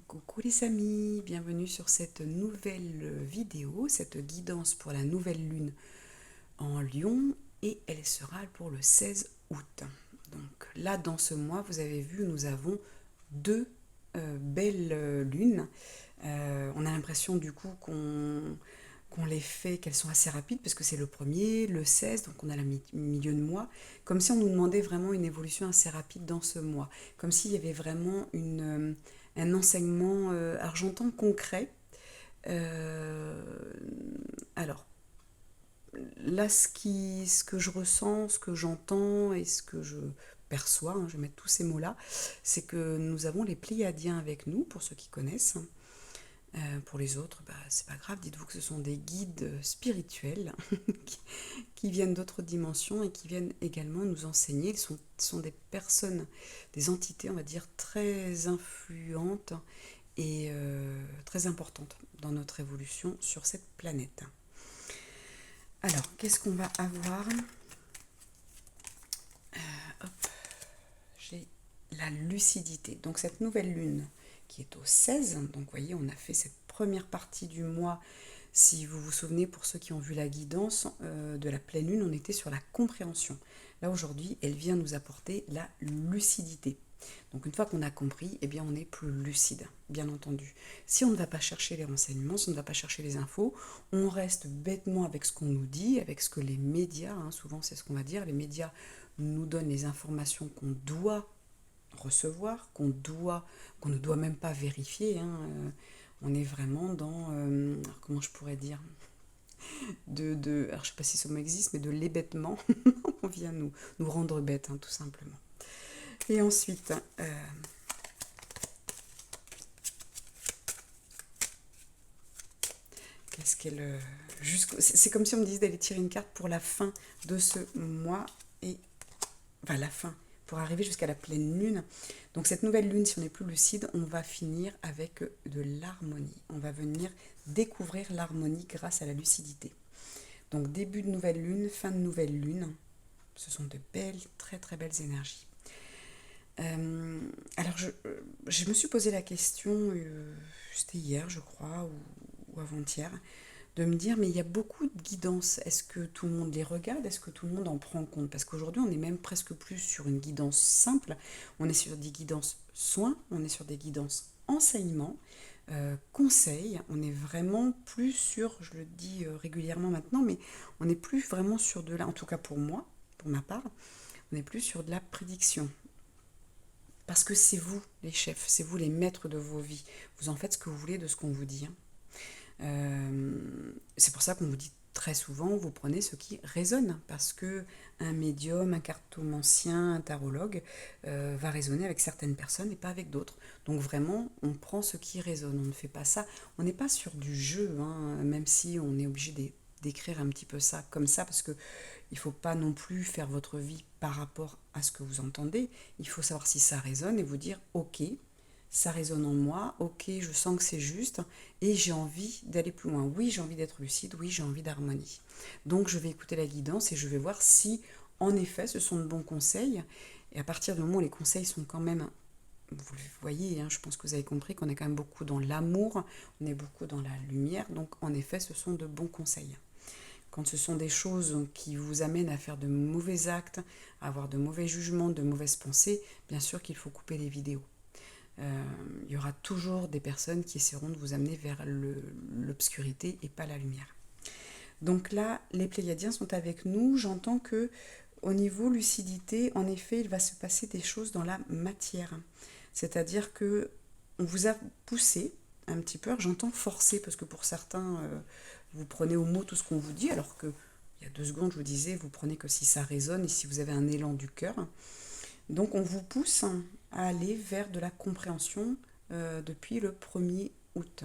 Coucou les amis, bienvenue sur cette nouvelle vidéo, cette guidance pour la nouvelle lune en Lion et elle sera pour le 16 août. Donc là dans ce mois, vous avez vu, nous avons deux belles lunes. On a l'impression du coup qu'on les fait, qu'elles sont assez rapides parce que c'est le premier, le 16, donc on a le milieu de mois, comme si on nous demandait vraiment une évolution assez rapide dans ce mois, comme s'il y avait vraiment un enseignement argentin concret. Euh, alors, là, ce que je ressens, ce que j'entends et ce que je perçois, je vais mettre tous ces mots-là, c'est que nous avons les Pléiadiens avec nous, pour ceux qui connaissent. Pour les autres, bah, c'est pas grave, dites-vous que ce sont des guides spirituels qui viennent d'autres dimensions et qui viennent également nous enseigner. Ils sont des personnes, des entités, on va dire, très influentes et très importantes dans notre évolution sur cette planète. Alors, qu'est-ce qu'on va avoir? Hop, j'ai la lucidité. Donc cette nouvelle lune qui est au 16, donc vous voyez, on a fait cette première partie du mois. Si vous vous souvenez, pour ceux qui ont vu la guidance de la pleine lune, on était sur la compréhension. Là aujourd'hui, elle vient nous apporter la lucidité. Donc une fois qu'on a compris, eh bien on est plus lucide, bien entendu. Si on ne va pas chercher les renseignements, si on ne va pas chercher les infos, on reste bêtement avec ce qu'on nous dit, avec ce que les médias, souvent c'est ce qu'on va dire, les médias nous donnent les informations qu'on doit recevoir, qu'on ne doit même pas vérifier. On est vraiment dans, comment je pourrais dire, alors je sais pas si ce mot existe, mais de l'hébêtement. On vient nous rendre bêtes, tout simplement. Et ensuite, qu'est-ce qu'elle... c'est comme si on me disait d'aller tirer une carte pour la fin de ce mois, et enfin la fin, pour arriver jusqu'à la pleine lune. Donc cette nouvelle lune, si on n'est plus lucide, on va finir avec de l'harmonie. On va venir découvrir l'harmonie grâce à la lucidité. Donc début de nouvelle lune, fin de nouvelle lune, ce sont de belles, très très belles énergies. Alors je me suis posé la question, c'était hier je crois, ou avant-hier, de me dire mais il y a beaucoup de guidances, est-ce que tout le monde les regarde, est-ce que tout le monde en prend compte? Parce qu'aujourd'hui on est même presque plus sur une guidance simple, on est sur des guidances soins, on est sur des guidances enseignements, conseils, on est vraiment plus sur, je le dis régulièrement maintenant, mais on n'est plus vraiment sur de la, en tout cas pour moi, pour ma part, on est plus sur de la prédiction. Parce que c'est vous les chefs, c'est vous les maîtres de vos vies. Vous en faites ce que vous voulez de ce qu'on vous dit. C'est pour ça qu'on vous dit très souvent, vous prenez ce qui résonne, parce que un médium, un cartomancien, un tarologue va résonner avec certaines personnes et pas avec d'autres. Donc vraiment, on prend ce qui résonne, on ne fait pas ça. On n'est pas sur du jeu, même si on est obligé d'écrire un petit peu ça comme ça, parce que il ne faut pas non plus faire votre vie par rapport à ce que vous entendez. Il faut savoir si ça résonne et vous dire ok, ça résonne en moi, ok, je sens que c'est juste et j'ai envie d'aller plus loin. Oui, j'ai envie d'être lucide, oui, j'ai envie d'harmonie. Donc je vais écouter la guidance et je vais voir si en effet ce sont de bons conseils. Et à partir du moment où les conseils sont quand même, vous le voyez, je pense que vous avez compris qu'on est quand même beaucoup dans l'amour, on est beaucoup dans la lumière, donc en effet ce sont de bons conseils. Quand ce sont des choses qui vous amènent à faire de mauvais actes, à avoir de mauvais jugements, de mauvaises pensées, bien sûr qu'il faut couper les vidéos. Il y aura toujours des personnes qui essaieront de vous amener vers l'obscurité et pas la lumière. Donc là, les Pléiadiens sont avec nous. J'entends que au niveau lucidité, en effet, il va se passer des choses dans la matière. C'est-à-dire que on vous a poussé un petit peu. J'entends forcer parce que pour certains, vous prenez au mot tout ce qu'on vous dit, alors que il y a 2 secondes, je vous disais, vous prenez que si ça résonne et si vous avez un élan du cœur. Donc on vous pousse à aller vers de la compréhension depuis le 1er août.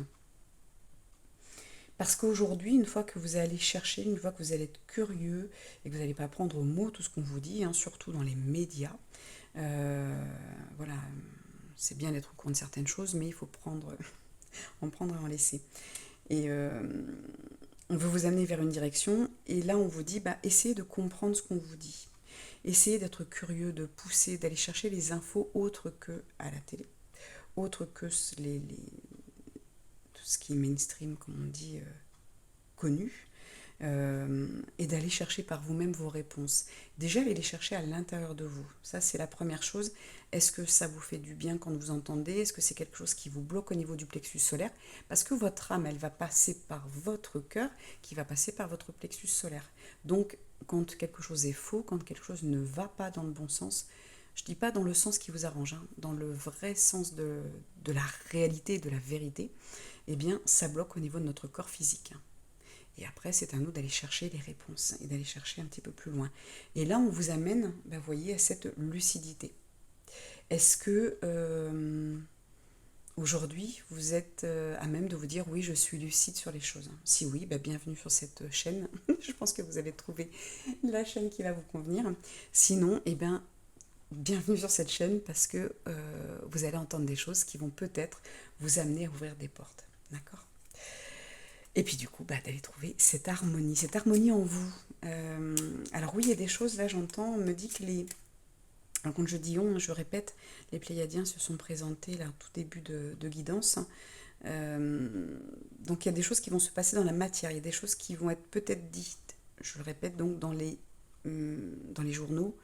Parce qu'aujourd'hui, une fois que vous allez chercher, une fois que vous allez être curieux et que vous n'allez pas prendre au mot tout ce qu'on vous dit, surtout dans les médias, voilà, c'est bien d'être au courant de certaines choses, mais il faut en prendre et en laisser. Et on veut vous amener vers une direction, et là on vous dit, essayez de comprendre ce qu'on vous dit. Essayez d'être curieux, de pousser, d'aller chercher les infos autres que à la télé, autre que tout ce qui est mainstream, comme on dit, connu, et d'aller chercher par vous-même vos réponses. Déjà, allez les chercher à l'intérieur de vous. Ça, c'est la première chose. Est-ce que ça vous fait du bien quand vous entendez? Est-ce que c'est quelque chose qui vous bloque au niveau du plexus solaire? Parce que votre âme, elle va passer par votre cœur, qui va passer par votre plexus solaire. Donc, quand quelque chose est faux, quand quelque chose ne va pas dans le bon sens, je ne dis pas dans le sens qui vous arrange, hein, dans le vrai sens de la réalité et de la vérité, eh bien, ça bloque au niveau de notre corps physique. Et après, c'est à nous d'aller chercher les réponses et d'aller chercher un petit peu plus loin. Et là, on vous amène, vous voyez, à cette lucidité. Est-ce que aujourd'hui, vous êtes à même de vous dire oui, je suis lucide sur les choses? Si oui, bienvenue sur cette chaîne. Je pense que vous avez trouvé la chaîne qui va vous convenir. Sinon, bienvenue sur cette chaîne parce que vous allez entendre des choses qui vont peut-être vous amener à ouvrir des portes. D'accord? Et puis du coup, d'aller trouver cette harmonie en vous. Alors oui, il y a des choses, là j'entends, on me dit que alors quand je dis on, je répète, les Pléiadiens se sont présentés là, tout début de guidance. Donc il y a des choses qui vont se passer dans la matière, il y a des choses qui vont être peut-être dites, je le répète, donc dans les journaux.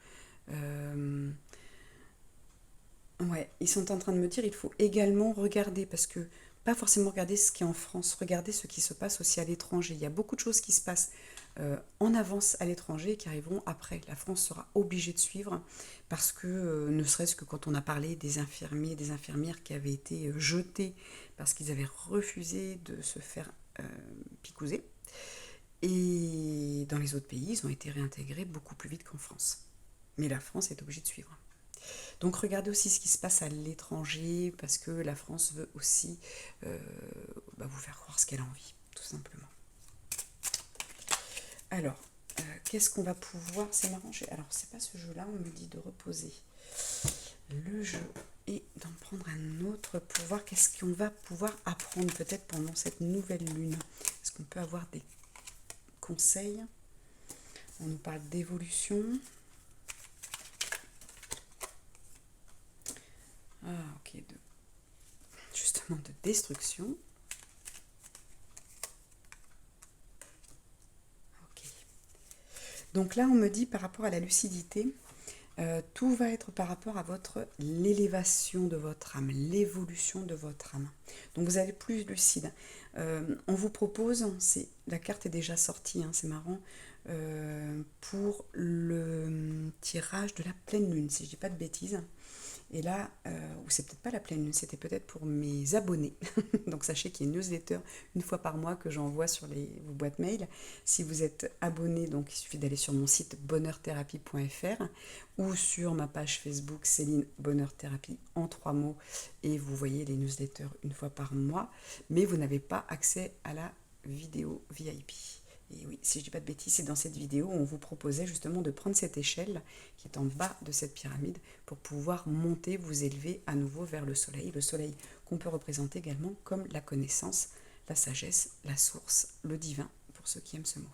Ouais, ils sont en train de me dire il faut également regarder, parce que pas forcément regarder ce qui est en France, regarder ce qui se passe aussi à l'étranger. Il y a beaucoup de choses qui se passent en avance à l'étranger et qui arriveront après. La France sera obligée de suivre parce que, ne serait-ce que quand on a parlé des infirmiers et des infirmières qui avaient été jetés parce qu'ils avaient refusé de se faire picouser. Et dans les autres pays, ils ont été réintégrés beaucoup plus vite qu'en France. Mais la France est obligée de suivre. Donc regardez aussi ce qui se passe à l'étranger, parce que la France veut aussi vous faire croire ce qu'elle a envie, tout simplement. Alors, qu'est-ce qu'on va pouvoir... C'est marrant, alors c'est pas ce jeu-là, on me dit de reposer le jeu et d'en prendre un autre pour voir qu'est-ce qu'on va pouvoir apprendre peut-être pendant cette nouvelle lune. Est-ce qu'on peut avoir des conseils? On nous parle d'évolution. Ah, ok, justement de destruction. Ok. Donc là, on me dit par rapport à la lucidité, tout va être par rapport à l'élévation de votre âme, l'évolution de votre âme. Donc vous allez plus lucide. On vous propose, la carte est déjà sortie, hein, c'est marrant, pour le tirage de la pleine lune, si je ne dis pas de bêtises. Et là, ou c'est peut-être pas la pleine lune, c'était peut-être pour mes abonnés. Donc sachez qu'il y a une newsletter une fois par mois que j'envoie sur vos boîtes mail. Si vous êtes abonné, donc il suffit d'aller sur mon site bonheurthérapie.fr ou sur ma page Facebook Céline Bonheur Thérapie en 3 mots et vous voyez les newsletters une fois par mois, mais vous n'avez pas accès à la vidéo VIP. Et oui, si je ne dis pas de bêtises, c'est dans cette vidéo où on vous proposait justement de prendre cette échelle qui est en bas de cette pyramide pour pouvoir monter, vous élever à nouveau vers le soleil qu'on peut représenter également comme la connaissance, la sagesse, la source, le divin, pour ceux qui aiment ce mot.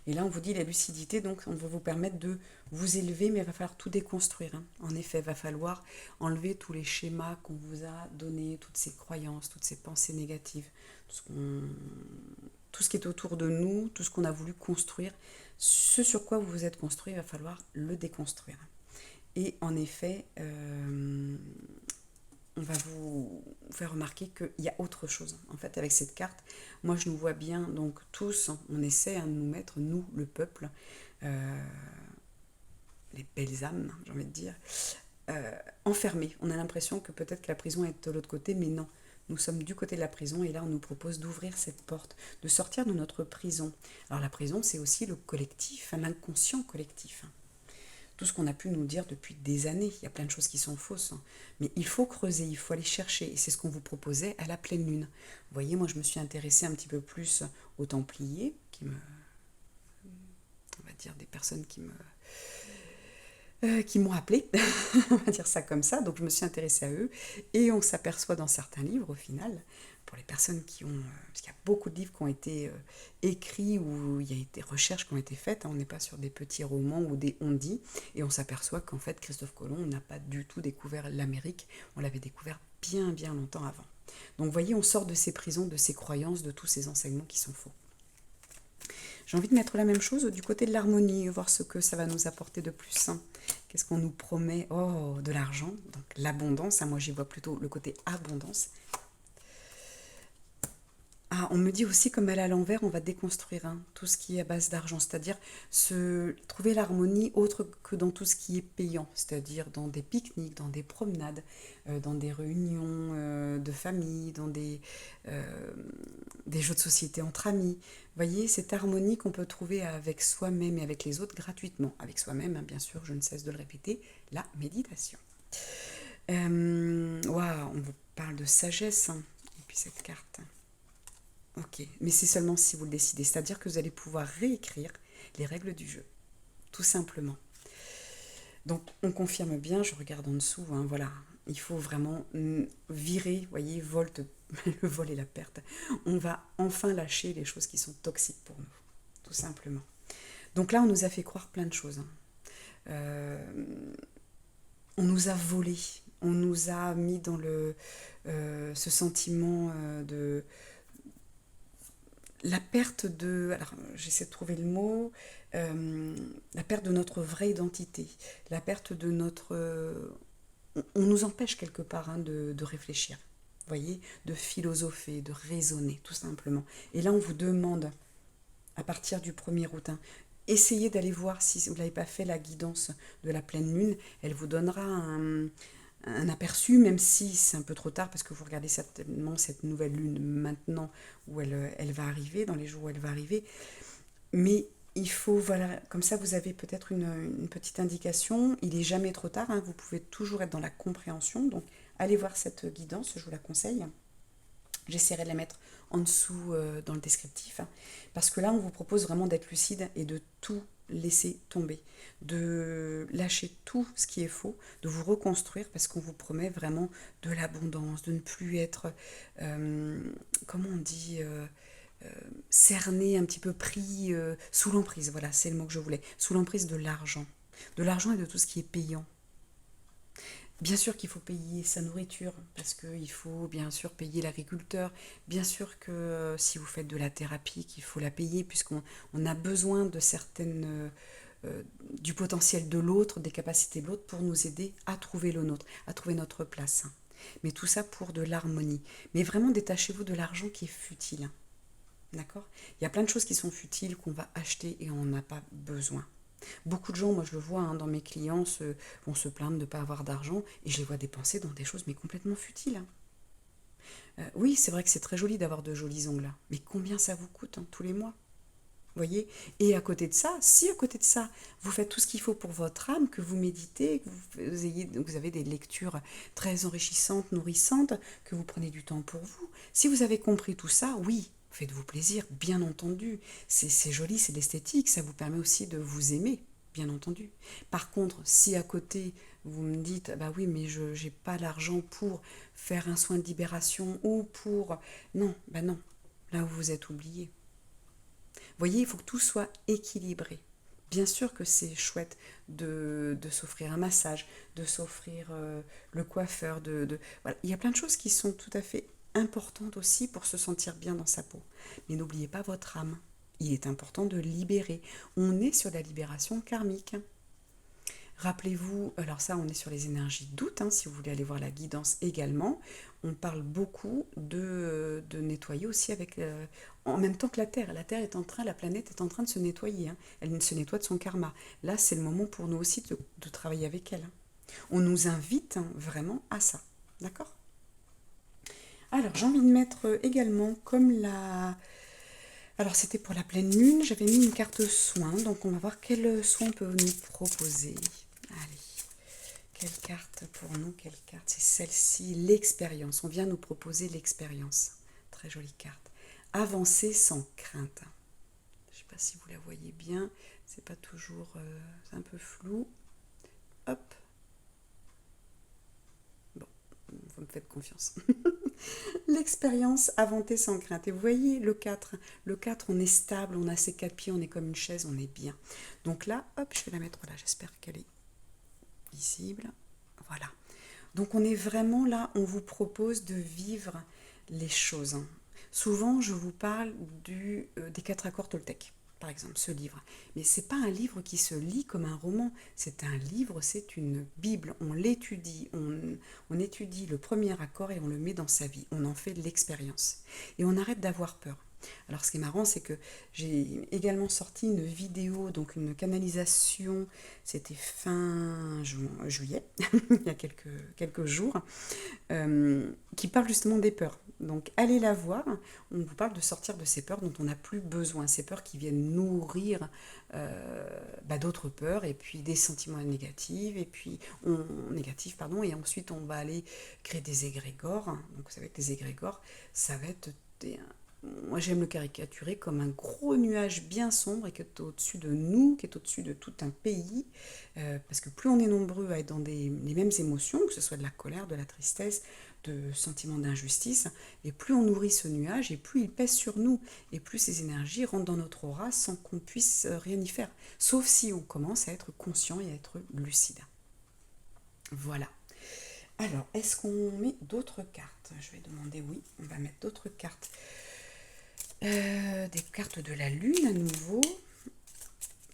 Et là, on vous dit la lucidité, donc on va vous permettre de vous élever, mais il va falloir tout déconstruire. Hein. En effet, il va falloir enlever tous les schémas qu'on vous a donnés, toutes ces croyances, toutes ces pensées négatives, tout ce qui est autour de nous, tout ce qu'on a voulu construire, ce sur quoi vous vous êtes construit, il va falloir le déconstruire. Et en effet, on va vous faire remarquer qu'il y a autre chose. En fait, avec cette carte, moi je nous vois bien, donc tous, on essaie de nous mettre, nous, le peuple, les belles âmes, j'ai envie de dire, enfermés. On a l'impression que peut-être que la prison est de l'autre côté, mais non. Nous sommes du côté de la prison et là on nous propose d'ouvrir cette porte, de sortir de notre prison. Alors la prison c'est aussi le collectif, l'inconscient collectif. Tout ce qu'on a pu nous dire depuis des années, il y a plein de choses qui sont fausses. Mais il faut creuser, il faut aller chercher et c'est ce qu'on vous proposait à la pleine lune. Vous voyez, moi je me suis intéressée un petit peu plus aux Templiers, on va dire des personnes qui m'ont appelé, on va dire ça comme ça, donc je me suis intéressée à eux, et on s'aperçoit dans certains livres au final, pour les personnes qui ont... parce qu'il y a beaucoup de livres qui ont été écrits ou il y a des recherches qui ont été faites. Hein, on n'est pas sur des petits romans ou des on-dit. Et on s'aperçoit qu'en fait, Christophe Colomb n'a pas du tout découvert l'Amérique. On l'avait découvert bien, bien longtemps avant. Donc, vous voyez, on sort de ces prisons, de ces croyances, de tous ces enseignements qui sont faux. J'ai envie de mettre la même chose du côté de l'harmonie, voir ce que ça va nous apporter de plus. Hein. Qu'est-ce qu'on nous promet? Oh, de l'argent, donc l'abondance. Hein, moi, j'y vois plutôt le côté abondance. Ah, on me dit aussi, comme elle est à l'envers, on va déconstruire hein, tout ce qui est à base d'argent, c'est-à-dire trouver l'harmonie autre que dans tout ce qui est payant, c'est-à-dire dans des pique-niques, dans des promenades, dans des réunions de famille, dans des jeux de société entre amis. Vous voyez, cette harmonie qu'on peut trouver avec soi-même et avec les autres gratuitement. Avec soi-même, hein, bien sûr, je ne cesse de le répéter, la méditation. Waouh, on vous parle de sagesse, hein, et puis cette carte. Ok, mais c'est seulement si vous le décidez, c'est-à-dire que vous allez pouvoir réécrire les règles du jeu, tout simplement. Donc on confirme bien, je regarde en dessous, hein, voilà, il faut vraiment virer, vous voyez, le vol et la perte. On va enfin lâcher les choses qui sont toxiques pour nous, tout simplement. Donc là, on nous a fait croire plein de choses. Hein. On nous a volé, on nous a mis dans ce sentiment de la perte de, alors j'essaie de trouver le mot, la perte de notre vraie identité, la perte de notre, on nous empêche quelque part hein, de réfléchir, vous voyez, de philosopher, de raisonner, tout simplement. Et là, on vous demande, à partir du 1er août, hein, essayez d'aller voir si vous ne l'avez pas fait, la guidance de la pleine lune, elle vous donnera un aperçu, même si c'est un peu trop tard, parce que vous regardez certainement cette nouvelle lune maintenant, où elle va arriver, dans les jours où elle va arriver. Mais il faut, voilà, comme ça vous avez peut-être une petite indication. Il n'est jamais trop tard, hein, vous pouvez toujours être dans la compréhension. Donc allez voir cette guidance, je vous la conseille. J'essaierai de la mettre en dessous dans le descriptif. Hein, parce que là, on vous propose vraiment d'être lucide et de tout laisser tomber, de lâcher tout ce qui est faux, de vous reconstruire parce qu'on vous promet vraiment de l'abondance, de ne plus être, comment on dit, cerné, un petit peu pris sous l'emprise, voilà, c'est le mot que je voulais, sous l'emprise de l'argent et de tout ce qui est payant. Bien sûr qu'il faut payer sa nourriture, parce qu'il faut bien sûr payer l'agriculteur. Bien sûr que si vous faites de la thérapie, qu'il faut la payer, puisqu'on a besoin de certaines, du potentiel de l'autre, des capacités de l'autre, pour nous aider à trouver le nôtre, à trouver notre place. Mais tout ça pour de l'harmonie. Mais vraiment détachez-vous de l'argent qui est futile. D'accord? Il y a plein de choses qui sont futiles, qu'on va acheter et on n'a pas besoin. Beaucoup de gens, moi je le vois hein, dans mes clients, vont se plaindre de ne pas avoir d'argent et je les vois dépenser dans des choses mais complètement futiles. Hein. Oui, c'est vrai que c'est très joli d'avoir de jolis ongles, hein, mais combien ça vous coûte hein, tous les mois? Voyez. Et à côté de ça, si à côté de ça, vous faites tout ce qu'il faut pour votre âme, que vous méditez, que vous avez des lectures très enrichissantes, nourrissantes, que vous prenez du temps pour vous, si vous avez compris tout ça, oui, faites-vous plaisir, bien entendu. C'est joli, c'est l'esthétique, ça vous permet aussi de vous aimer, bien entendu. Par contre, si à côté, vous me dites, bah oui, mais je n'ai pas l'argent pour faire un soin de libération ou pour... Non, bah non, là où vous êtes oublié. Vous voyez, il faut que tout soit équilibré. Bien sûr que c'est chouette de s'offrir un massage, de s'offrir le coiffeur, voilà. Il y a plein de choses qui sont tout à fait importantes aussi pour se sentir bien dans sa peau. Mais n'oubliez pas votre âme. Il est important de libérer. On est sur la libération karmique. Rappelez-vous, alors ça on est sur les énergies d'août, hein, si vous voulez aller voir la guidance également, on parle beaucoup de nettoyer aussi avec, en même temps que la Terre est en train, la planète est en train de se nettoyer, hein. Elle se nettoie de son karma. Là c'est le moment pour nous aussi de travailler avec elle. Hein. On nous invite hein, vraiment à ça, d'accord? Alors j'ai envie de mettre également comme la... Alors c'était pour la pleine lune, j'avais mis une carte soin, donc on va voir quel soin on peut nous proposer. Allez. Quelle carte pour nous? Quelle carte? C'est celle-ci, l'expérience. On vient nous proposer l'expérience. Très jolie carte. Avancer sans crainte. Je ne sais pas si vous la voyez bien. C'est pas toujours... c'est un peu flou. Hop. Bon, vous me faites confiance. L'expérience inventée sans crainte. Et vous voyez, le 4 on est stable, on a ses 4 pieds, on est comme une chaise, on est bien. Donc là, hop, je vais la mettre là, j'espère qu'elle est visible. Voilà. Donc on est vraiment là, on vous propose de vivre les choses. Souvent, je vous parle des 4 accords Toltec, par exemple, ce livre. Mais ce n'est pas un livre qui se lit comme un roman, c'est un livre, c'est une Bible. On l'étudie, on étudie le premier accord et on le met dans sa vie. On en fait l'expérience. Et on arrête d'avoir peur. Alors ce qui est marrant, c'est que j'ai également sorti une vidéo, donc une canalisation, c'était fin juillet, il y a quelques jours, qui parle justement des peurs. Donc allez la voir, on vous parle de sortir de ces peurs dont on n'a plus besoin, ces peurs qui viennent nourrir d'autres peurs et puis des sentiments négatifs, négatifs, pardon, et ensuite on va aller créer des égrégores. Donc vous savez que les égrégores, ça va être moi j'aime le caricaturer comme un gros nuage bien sombre et qui est au-dessus de nous, qui est au-dessus de tout un pays, parce que plus on est nombreux à être dans les mêmes émotions, que ce soit de la colère, de la tristesse, de sentiments d'injustice, et plus on nourrit ce nuage, et plus il pèse sur nous, et plus ces énergies rentrent dans notre aura sans qu'on puisse rien y faire, sauf si on commence à être conscient et à être lucide. Voilà. Alors, est-ce qu'on met d'autres cartes? Je vais demander oui, on va mettre d'autres cartes. Des cartes de la lune à nouveau.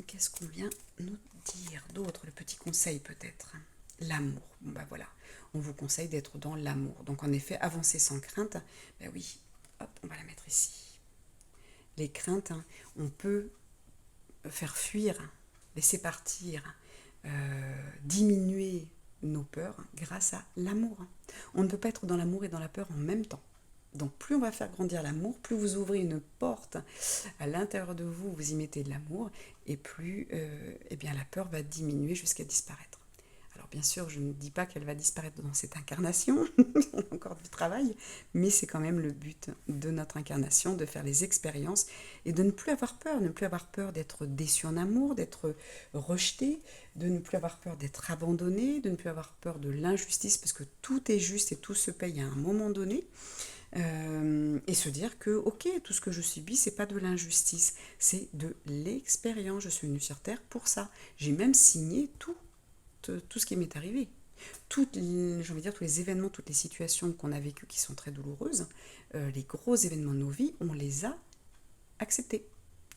Qu'est-ce qu'on vient nous dire d'autre? Le petit conseil peut-être. L'amour. Bon bah voilà, on vous conseille d'être dans l'amour. Donc en effet, avancer sans crainte. Ben oui, hop, on va la mettre ici. Les craintes, on peut faire fuir, laisser partir, diminuer nos peurs grâce à l'amour. On ne peut pas être dans l'amour et dans la peur en même temps. Donc plus on va faire grandir l'amour, plus vous ouvrez une porte à l'intérieur de vous, vous y mettez de l'amour, et plus la peur va diminuer jusqu'à disparaître. Alors bien sûr, je ne dis pas qu'elle va disparaître dans cette incarnation, on a encore du travail, mais c'est quand même le but de notre incarnation, de faire les expériences et de ne plus avoir peur d'être déçu en amour, d'être rejeté, de ne plus avoir peur d'être abandonné, de ne plus avoir peur de l'injustice, parce que tout est juste et tout se paye à un moment donné. Et se dire que ok, tout ce que je subis, c'est pas de l'injustice, c'est de l'expérience. Je suis venue sur Terre pour ça. J'ai même signé tout ce qui m'est arrivé. Tous les événements, toutes les situations qu'on a vécues qui sont très douloureuses, les gros événements de nos vies, on les a acceptés,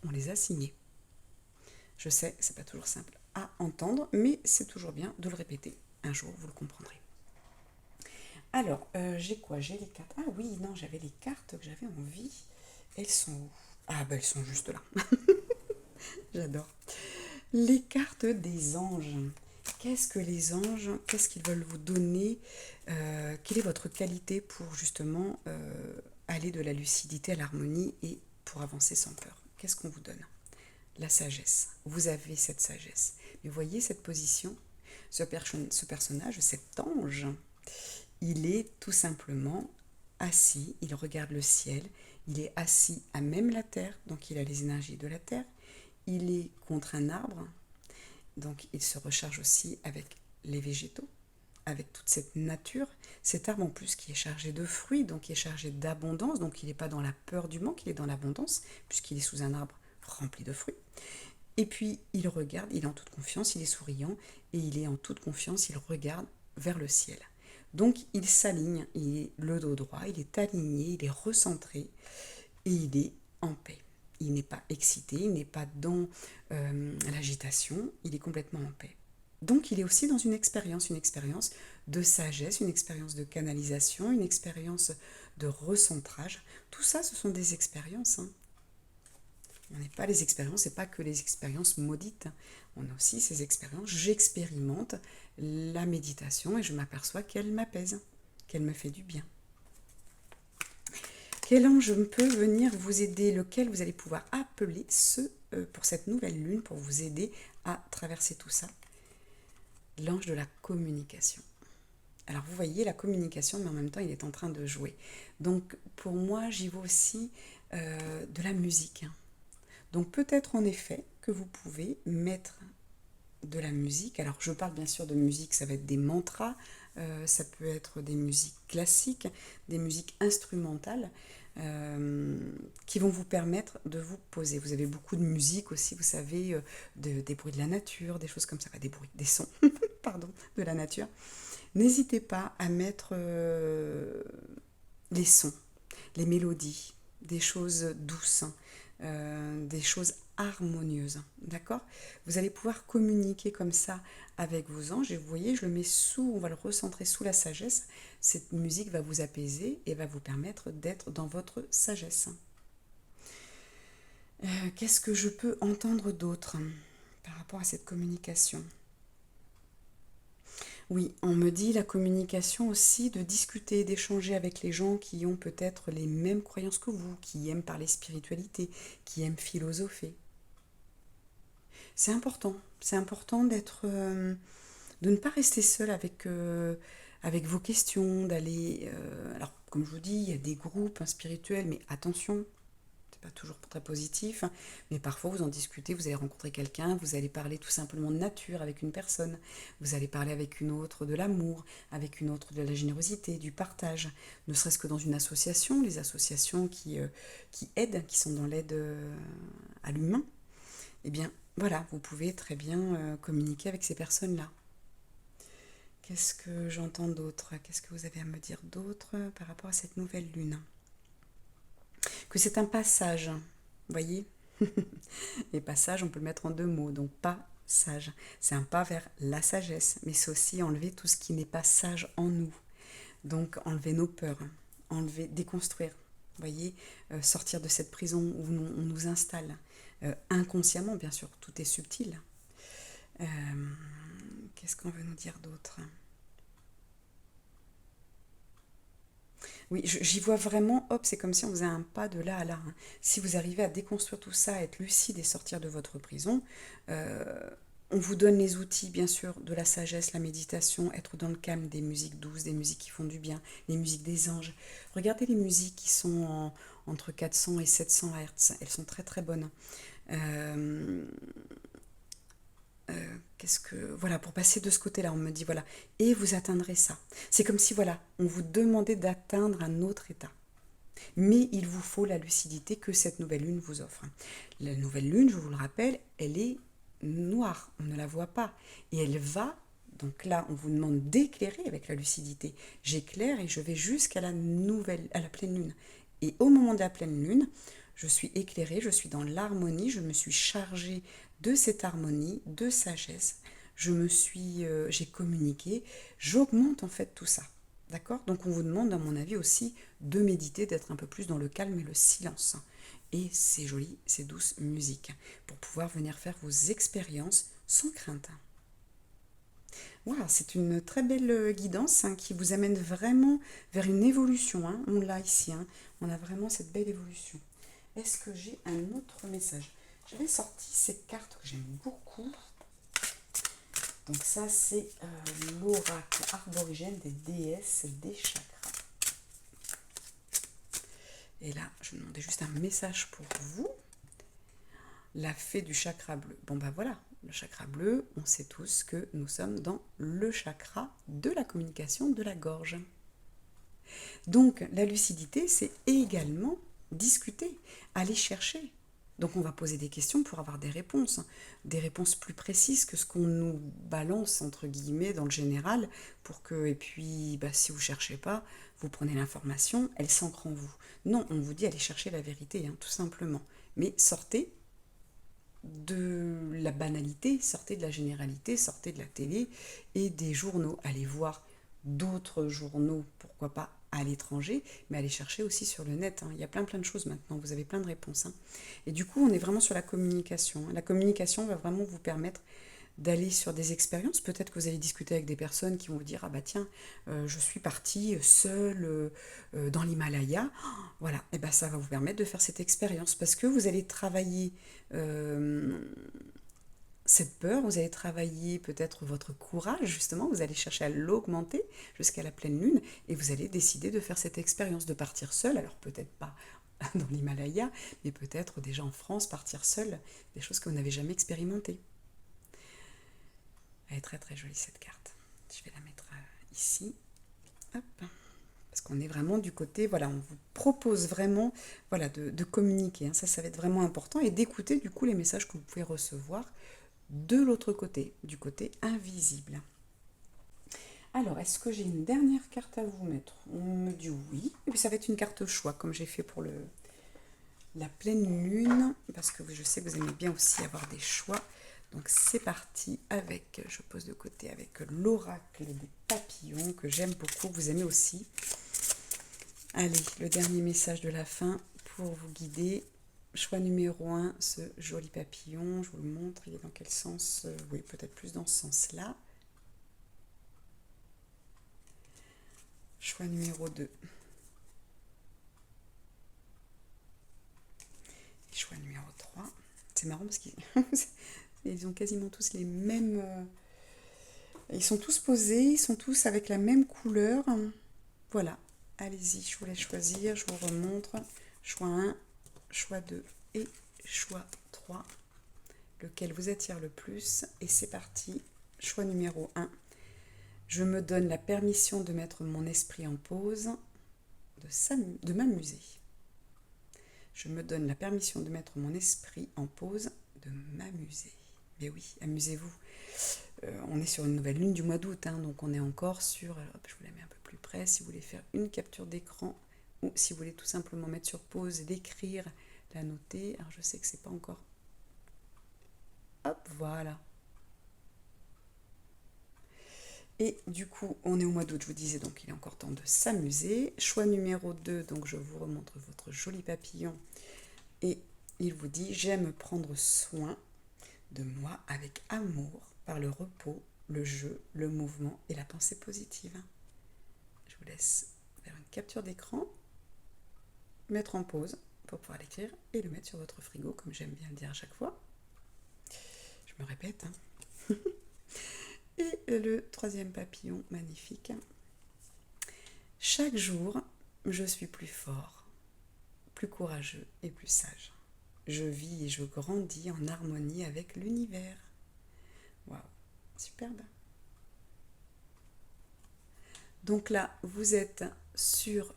on les a signés. Je sais, c'est pas toujours simple à entendre, mais c'est toujours bien de le répéter. Un jour, vous le comprendrez. Alors, j'ai quoi? J'ai les cartes. Ah oui, non, j'avais les cartes que j'avais envie. Elles sont où? Ah, elles sont juste là. J'adore. Les cartes des anges. Qu'est-ce que les anges, qu'est-ce qu'ils veulent vous donner? Quelle est votre qualité pour justement aller de la lucidité à l'harmonie et pour avancer sans peur? Qu'est-ce qu'on vous donne? La sagesse. Vous avez cette sagesse. Mais voyez cette position, ce personnage, cet ange, il est tout simplement assis, il regarde le ciel, il est assis à même la terre, donc il a les énergies de la terre, il est contre un arbre, donc il se recharge aussi avec les végétaux, avec toute cette nature, cet arbre en plus qui est chargé de fruits, donc qui est chargé d'abondance, donc il n'est pas dans la peur du manque, il est dans l'abondance, puisqu'il est sous un arbre rempli de fruits. Et puis il regarde, il est en toute confiance, il est souriant, et il est en toute confiance, il regarde vers le ciel. Donc il s'aligne, il est le dos droit, il est aligné, il est recentré et il est en paix. Il n'est pas excité, il n'est pas dans l'agitation, il est complètement en paix. Donc il est aussi dans une expérience de sagesse, une expérience de canalisation, une expérience de recentrage. Tout ça, ce sont des expériences. On n'est pas les expériences, c'est pas que les expériences maudites. On a aussi ces expériences. J'expérimente la méditation et je m'aperçois qu'elle m'apaise, qu'elle me fait du bien. Quel ange peut venir vous aider? Lequel vous allez pouvoir appeler pour cette nouvelle lune, pour vous aider à traverser tout ça? L'ange de la communication. Alors vous voyez la communication, mais en même temps il est en train de jouer. Donc pour moi j'y vois aussi de la musique. Donc peut-être en effet que vous pouvez mettre de la musique. Alors je parle bien sûr de musique, ça va être des mantras ça peut être des musiques classiques, des musiques instrumentales qui vont vous permettre de vous poser. Vous avez beaucoup de musique aussi, vous savez, des bruits de la nature, des choses comme ça, des sons, pardon, de la nature. N'hésitez pas à mettre les sons, les mélodies, des choses douces, des choses harmonieuses, d'accord? Vous allez pouvoir communiquer comme ça avec vos anges et vous voyez, je le mets sous, on va le recentrer sous la sagesse. Cette musique va vous apaiser et va vous permettre d'être dans votre sagesse. Qu'est-ce que je peux entendre d'autre par rapport à cette communication? Oui, on me dit la communication aussi, de discuter, d'échanger avec les gens qui ont peut-être les mêmes croyances que vous, qui aiment parler spiritualité, qui aiment philosopher. C'est important de ne pas rester seul avec vos questions, d'aller... alors, comme je vous dis, il y a des groupes spirituels, mais attention, c'est pas toujours très positif, mais parfois vous en discutez, vous allez rencontrer quelqu'un, vous allez parler tout simplement de nature avec une personne, vous allez parler avec une autre de l'amour, avec une autre de la générosité, du partage, ne serait-ce que dans une association, les associations qui aident, qui sont dans l'aide à l'humain, eh bien voilà, vous pouvez très bien communiquer avec ces personnes-là. Qu'est-ce que j'entends d'autre? Qu'est-ce que vous avez à me dire d'autre par rapport à cette nouvelle lune? Que c'est un passage, vous voyez. Et passage, on peut le mettre en deux mots, donc pas sage. C'est un pas vers la sagesse, mais c'est aussi enlever tout ce qui n'est pas sage en nous. Donc enlever nos peurs, déconstruire, vous voyez, sortir de cette prison où on nous installe. Inconsciemment, bien sûr, tout est subtil. Euh, Qu'est-ce qu'on veut nous dire d'autre? Oui, j'y vois vraiment, hop, c'est comme si on faisait un pas de là à là, hein. Si vous arrivez à déconstruire tout ça, être lucide et sortir de votre prison, euh, on vous donne les outils, bien sûr, de la sagesse, la méditation, être dans le calme, des musiques douces, des musiques qui font du bien, les musiques des anges. Regardez les musiques qui sont entre 400 et 700 Hertz, elles sont très très bonnes. Euh, Qu'est-ce que voilà, pour passer de ce côté-là, on me dit voilà, et vous atteindrez ça. C'est comme si voilà, on vous demandait d'atteindre un autre état. Mais il vous faut la lucidité que cette nouvelle lune vous offre. La nouvelle lune, je vous le rappelle, elle est noire, on ne la voit pas. Et elle va, donc là, on vous demande d'éclairer avec la lucidité. J'éclaire et je vais jusqu'à à la pleine lune. Et au moment de la pleine lune, je suis éclairée, je suis dans l'harmonie, je me suis chargée de cette harmonie, de sagesse. J'ai communiqué, j'augmente en fait tout ça. D'accord? Donc on vous demande, à mon avis aussi, de méditer, d'être un peu plus dans le calme et le silence. Et c'est joli, c'est douce musique, pour pouvoir venir faire vos expériences sans crainte. Voilà, c'est une très belle guidance qui vous amène vraiment vers une évolution, hein. On l'a ici, hein. On a vraiment cette belle évolution. Est-ce que j'ai un autre message? J'avais sorti ces cartes que j'aime beaucoup. Donc ça, c'est l'oracle arborigène des déesses des chakras. Et là, je me demandais juste un message pour vous. La fée du chakra bleu. Bon ben voilà, le chakra bleu, on sait tous que nous sommes dans le chakra de la communication de la gorge. Donc la lucidité, c'est également discuter, aller chercher. Donc on va poser des questions pour avoir des réponses plus précises que ce qu'on nous balance entre guillemets dans le général, pour que, et puis si vous ne cherchez pas, vous prenez l'information, elle s'ancre en vous. Non, on vous dit aller chercher la vérité, hein, tout simplement. Mais sortez de la banalité, sortez de la généralité, sortez de la télé et des journaux. Allez voir d'autres journaux, pourquoi pas à l'étranger, mais allez chercher aussi sur le net, hein. Il y a plein de choses maintenant, vous avez plein de réponses, hein. Et du coup, on est vraiment sur la communication, hein. La communication va vraiment vous permettre d'aller sur des expériences. Peut-être que vous allez discuter avec des personnes qui vont vous dire ah bah tiens, je suis partie seule dans l'Himalaya. Voilà, et bah ça va vous permettre de faire cette expérience parce que vous allez travailler euh, cette peur, vous allez travailler peut-être votre courage, justement, vous allez chercher à l'augmenter jusqu'à la pleine lune et vous allez décider de faire cette expérience, de partir seul, alors peut-être pas dans l'Himalaya, mais peut-être déjà en France, partir seul, des choses que vous n'avez jamais expérimentées. Elle est très très jolie cette carte. Je vais la mettre ici. ici. Hop. Parce qu'on est vraiment du côté, voilà, on vous propose vraiment, voilà, de communiquer, hein. Ça va être vraiment important et d'écouter du coup les messages que vous pouvez recevoir de l'autre côté, du côté invisible. Alors, est-ce que j'ai une dernière carte à vous mettre? On me dit oui. Et puis ça va être une carte choix, comme j'ai fait pour la pleine lune, parce que je sais que vous aimez bien aussi avoir des choix. Donc c'est parti avec, je pose de côté avec l'oracle des papillons, que j'aime beaucoup, que vous aimez aussi. Allez, le dernier message de la fin pour vous guider. Choix numéro 1, ce joli papillon, je vous le montre, il est dans quel sens? Oui, peut-être plus dans ce sens-là. Choix numéro 2. Choix numéro 3. C'est marrant parce qu'ils ont quasiment tous les mêmes... Ils sont tous posés, ils sont tous avec la même couleur. Voilà, allez-y, je vous laisse choisir, je vous remontre. Choix 1, choix 2 et choix 3. Lequel vous attire le plus? Et c'est parti. Choix numéro 1. Je me donne la permission de mettre mon esprit en pause, de m'amuser. Je me donne la permission de mettre mon esprit en pause, de m'amuser. Mais oui, amusez-vous. On est sur une nouvelle lune du mois d'août, hein, donc on est encore sur... Hop, je vous la mets un peu plus près. Si vous voulez faire une capture d'écran ou si vous voulez tout simplement mettre sur pause et l'écrire, la noter. Alors je sais que c'est pas encore... Hop, voilà. Et du coup, on est au mois d'août, je vous disais, donc il est encore temps de s'amuser. Choix numéro 2, donc je vous remontre votre joli papillon. Et il vous dit, j'aime prendre soin de moi avec amour par le repos, le jeu, le mouvement et la pensée positive. Je vous laisse faire une capture d'écran, mettre en pause pour pouvoir l'écrire et le mettre sur votre frigo, comme j'aime bien le dire à chaque fois. Je me répète, hein. Et le troisième papillon, magnifique. Chaque jour, je suis plus fort, plus courageux et plus sage. Je vis et je grandis en harmonie avec l'univers. Waouh, superbe. Donc là, vous êtes sur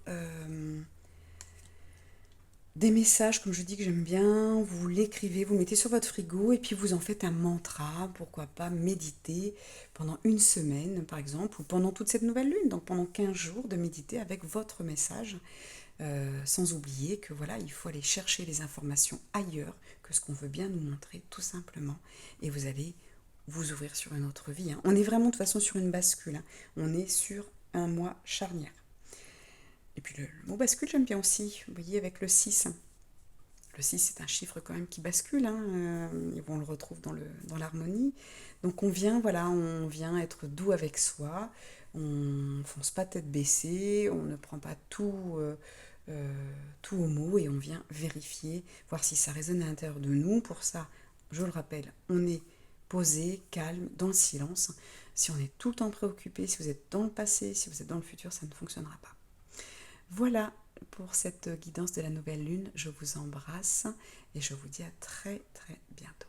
des messages, comme je dis, que j'aime bien. Vous l'écrivez, vous mettez sur votre frigo et puis vous en faites un mantra. Pourquoi pas méditer pendant une semaine, par exemple, ou pendant toute cette nouvelle lune. Donc pendant 15 jours, de méditer avec votre message. Sans oublier que voilà, il faut aller chercher les informations ailleurs que ce qu'on veut bien nous montrer, tout simplement. Et vous allez vous ouvrir sur une autre vie, hein. On est vraiment de toute façon sur une bascule, hein. On est sur un mois charnière. Et puis le mot bascule, j'aime bien aussi, vous voyez, avec le 6. Le 6, c'est un chiffre quand même qui bascule, hein. Et on le retrouve dans l'harmonie. Donc on vient, voilà, on vient être doux avec soi, on ne fonce pas tête baissée, on ne prend pas tout au mot et on vient vérifier, voir si ça résonne à l'intérieur de nous. Pour ça, je le rappelle, on est posé, calme, dans le silence. Si on est tout le temps préoccupé, si vous êtes dans le passé, si vous êtes dans le futur, ça ne fonctionnera pas. Voilà pour cette guidance de la nouvelle lune. Je vous embrasse et je vous dis à très très bientôt.